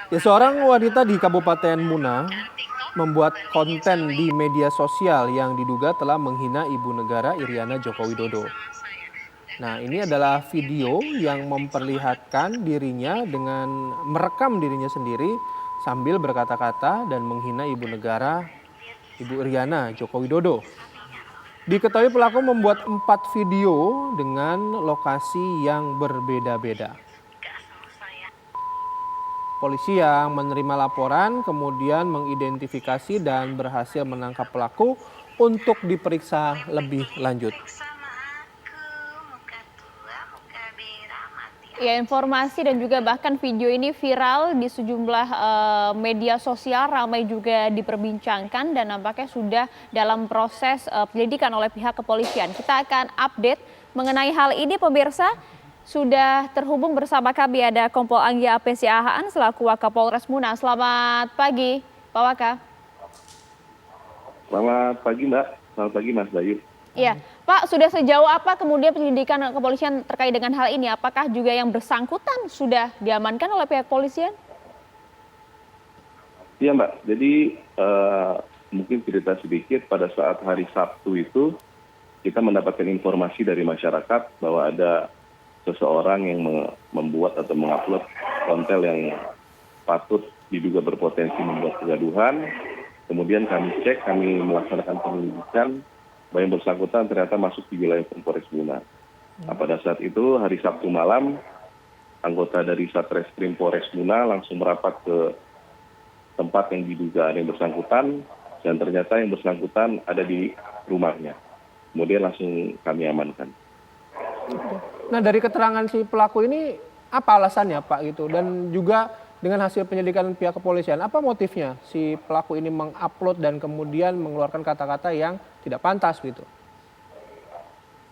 Ya, seorang wanita di Kabupaten Muna membuat konten di media sosial yang diduga telah menghina Ibu Negara Iriana Joko Widodo. Nah, ini adalah video yang memperlihatkan dirinya dengan merekam dirinya sendiri sambil berkata-kata dan menghina Ibu Negara, Ibu Iriana Joko Widodo. Diketahui pelaku membuat 4 video dengan lokasi yang berbeda-beda. Polisi yang menerima laporan kemudian mengidentifikasi dan berhasil menangkap pelaku untuk diperiksa lebih lanjut. Ya, informasi dan juga bahkan video ini viral di sejumlah media sosial, ramai juga diperbincangkan dan nampaknya sudah dalam proses penyelidikan oleh pihak kepolisian. Kita akan update mengenai hal ini, pemirsa. Sudah terhubung bersama kami ada Kompol Anggia APC Ahaan selaku Wakapolres Muna. Selamat pagi, Pak Waka. Selamat pagi, Mbak. Selamat pagi, Mas Bayu. Iya, Pak, sudah sejauh apa kemudian penyelidikan kepolisian terkait dengan hal ini? Apakah juga yang bersangkutan sudah diamankan oleh pihak kepolisian? Iya, Mbak. Jadi mungkin cerita sedikit, pada saat hari Sabtu itu kita mendapatkan informasi dari masyarakat bahwa ada seseorang yang membuat atau mengupload konten yang patut diduga berpotensi membuat kegaduhan. Kemudian kami cek, kami melaksanakan penyelidikan bahwa yang bersangkutan ternyata masuk di wilayah Polres Muna. Nah, pada saat itu hari Sabtu malam, anggota dari Satreskrim Polres Muna langsung merapat ke tempat yang diduga ada yang bersangkutan, dan ternyata yang bersangkutan ada di rumahnya. Kemudian langsung kami amankan. Nah, dari keterangan si pelaku ini apa alasannya, Pak, gitu? Dan juga dengan hasil penyelidikan pihak kepolisian, apa motifnya si pelaku ini mengupload dan kemudian mengeluarkan kata-kata yang tidak pantas gitu?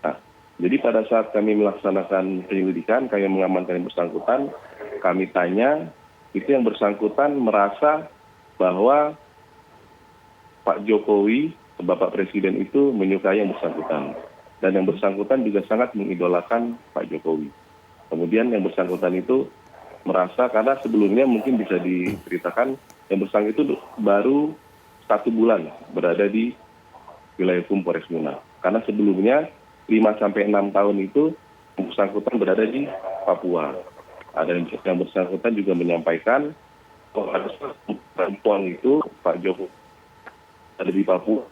Nah, jadi pada saat kami melaksanakan penyelidikan, kami mengamankan yang bersangkutan, kami tanya, itu yang bersangkutan merasa bahwa Pak Jokowi, Bapak Presiden itu menyukai yang bersangkutan. Dan yang bersangkutan juga sangat mengidolakan Pak Jokowi. Kemudian yang bersangkutan itu merasa, karena sebelumnya mungkin bisa diceritakan, yang bersangkutan itu baru 1 bulan berada di wilayah hukum Polres Muna. Karena sebelumnya 5-6 tahun itu yang bersangkutan berada di Papua. Ada yang bersangkutan juga menyampaikan bahwa ada perempuan itu, Pak Jokowi, ada di Papua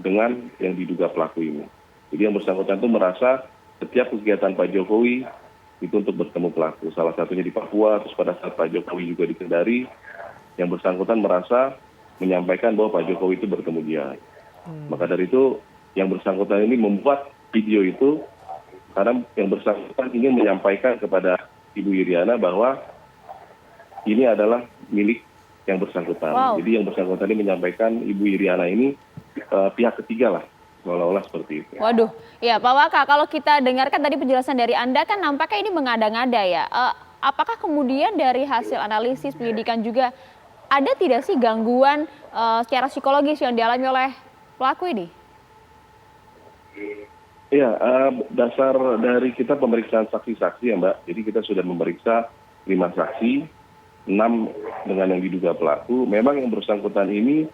dengan yang diduga pelaku ini. Jadi yang bersangkutan itu merasa setiap kegiatan Pak Jokowi itu untuk bertemu pelaku. Salah satunya di Papua, terus pada saat Pak Jokowi juga di Kendari, yang bersangkutan merasa menyampaikan bahwa Pak Jokowi itu bertemu dia. Maka dari itu yang bersangkutan ini membuat video itu karena yang bersangkutan ingin menyampaikan kepada Ibu Iriana bahwa ini adalah milik yang bersangkutan. Wow. Jadi yang bersangkutan ini menyampaikan Ibu Iriana ini pihak ketiga lah. Seolah-olah seperti itu. Waduh, ya Pak Waka, kalau kita dengarkan tadi penjelasan dari Anda kan nampaknya ini mengada-ngada ya. Apakah kemudian dari hasil analisis penyidikan juga ada tidak sih gangguan secara psikologis yang dialami oleh pelaku ini? Iya, dasar dari kita pemeriksaan saksi-saksi ya Mbak. Jadi kita sudah memeriksa 5 saksi, 6 dengan yang diduga pelaku. Memang yang bersangkutan ini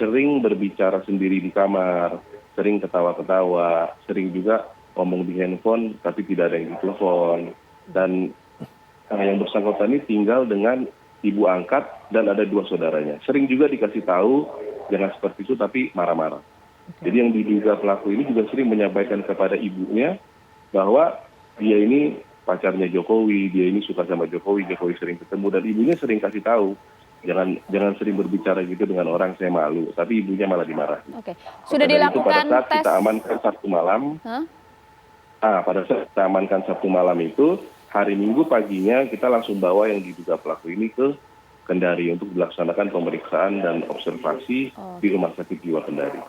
sering berbicara sendiri di kamar, sering ketawa-ketawa, sering juga ngomong di handphone tapi tidak ada yang ditelepon. Dan yang bersangkutan ini tinggal dengan ibu angkat dan ada 2 saudaranya. Sering juga dikasih tahu jangan seperti itu tapi marah-marah. Jadi yang diduga pelaku ini juga sering menyampaikan kepada ibunya bahwa dia ini pacarnya Jokowi, dia ini suka sama Jokowi, Jokowi sering ketemu, dan ibunya sering kasih tahu jangan sering berbicara gitu dengan orang, saya malu. Tapi ibunya malah dimarahi. Oke. Sudah dilakukan pada saat tes. kita amankan Sabtu malam. Pada saat kita amankan Sabtu malam itu, hari Minggu paginya kita langsung bawa yang diduga pelaku ini ke Kendari untuk dilaksanakan pemeriksaan dan observasi di Rumah Sakit Jiwa Kendari.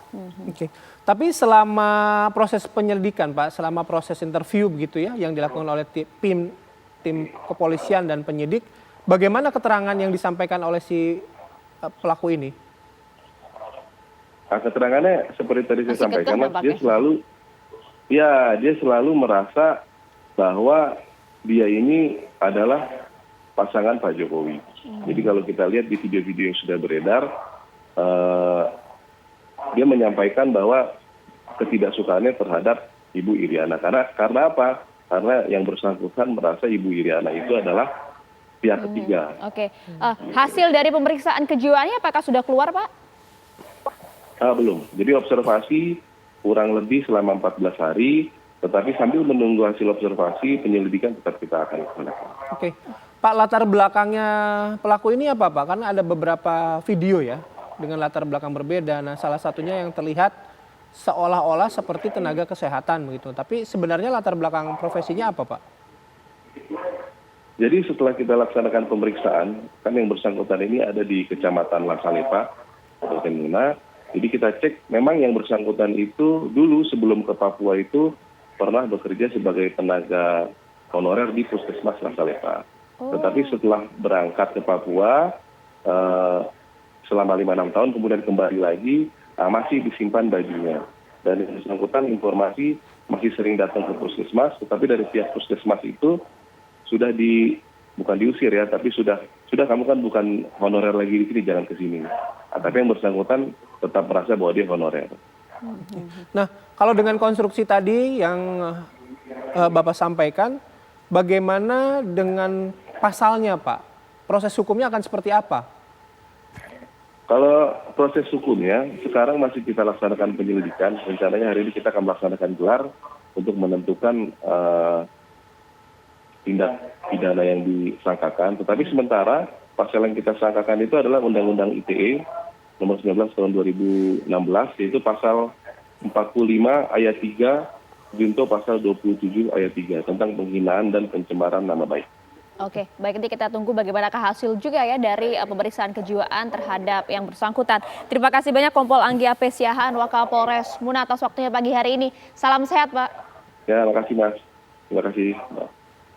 Oke. Tapi selama proses penyelidikan, Pak, selama proses interview begitu ya yang dilakukan oleh tim kepolisian dan penyidik, bagaimana keterangan yang disampaikan oleh si pelaku ini? Nah, keterangannya seperti tadi saya sampaikan, dia selalu merasa bahwa dia ini adalah pasangan Pak Jokowi. Jadi kalau kita lihat di video-video yang sudah beredar, dia menyampaikan bahwa ketidaksukaannya terhadap Ibu Iriana. Karena apa? Karena yang bersangkutan merasa Ibu Iriana itu adalah pihak ketiga. Oke. Hasil dari pemeriksaan kejiwaannya apakah sudah keluar, Pak? Belum. Jadi observasi kurang lebih selama 14 hari, tetapi sambil menunggu hasil observasi, penyelidikan tetap kita akan laksanakan. Oke, Pak, latar belakangnya pelaku ini apa, Pak? Karena ada beberapa video ya dengan latar belakang berbeda. Nah, salah satunya yang terlihat seolah-olah seperti tenaga kesehatan begitu. Tapi sebenarnya latar belakang profesinya apa, Pak? Jadi setelah kita laksanakan pemeriksaan, kan yang bersangkutan ini ada di Kecamatan Lasalepa, Kabupaten Muna. Jadi kita cek, memang yang bersangkutan itu dulu sebelum ke Papua itu pernah bekerja sebagai tenaga honorer di Puskesmas Lasalepa. Tetapi setelah berangkat ke Papua, selama 5-6 tahun kemudian kembali lagi, masih disimpan bajunya. Dan yang bersangkutan informasi masih sering datang ke Puskesmas, tetapi dari pihak Puskesmas itu sudah bukan diusir ya, tapi sudah kamu kan bukan honorer lagi di sini, jangan ke sini. Tapi yang bersangkutan tetap merasa bahwa dia honorer. Nah, kalau dengan konstruksi tadi yang Bapak sampaikan, bagaimana dengan pasalnya, Pak? Proses hukumnya akan seperti apa? Kalau proses hukumnya, sekarang masih kita laksanakan penyelidikan. Rencananya hari ini kita akan melaksanakan gelar untuk menentukan tindak pidana yang disangkakan. Tetapi sementara pasal yang kita sangkakan itu adalah Undang-Undang ITE nomor 19 tahun 2016, yaitu pasal 45 ayat 3, junto pasal 27 ayat 3 tentang penghinaan dan pencemaran nama baik. Oke, baik, nanti kita tunggu bagaimanakah hasil juga ya dari pemeriksaan kejiwaan terhadap yang bersangkutan. Terima kasih banyak Kompol Anggi Apesiahan, Wakapolres Muna atas waktunya pagi hari ini. Salam sehat, Pak. Ya, makasih Mas. Terima kasih, Mbak.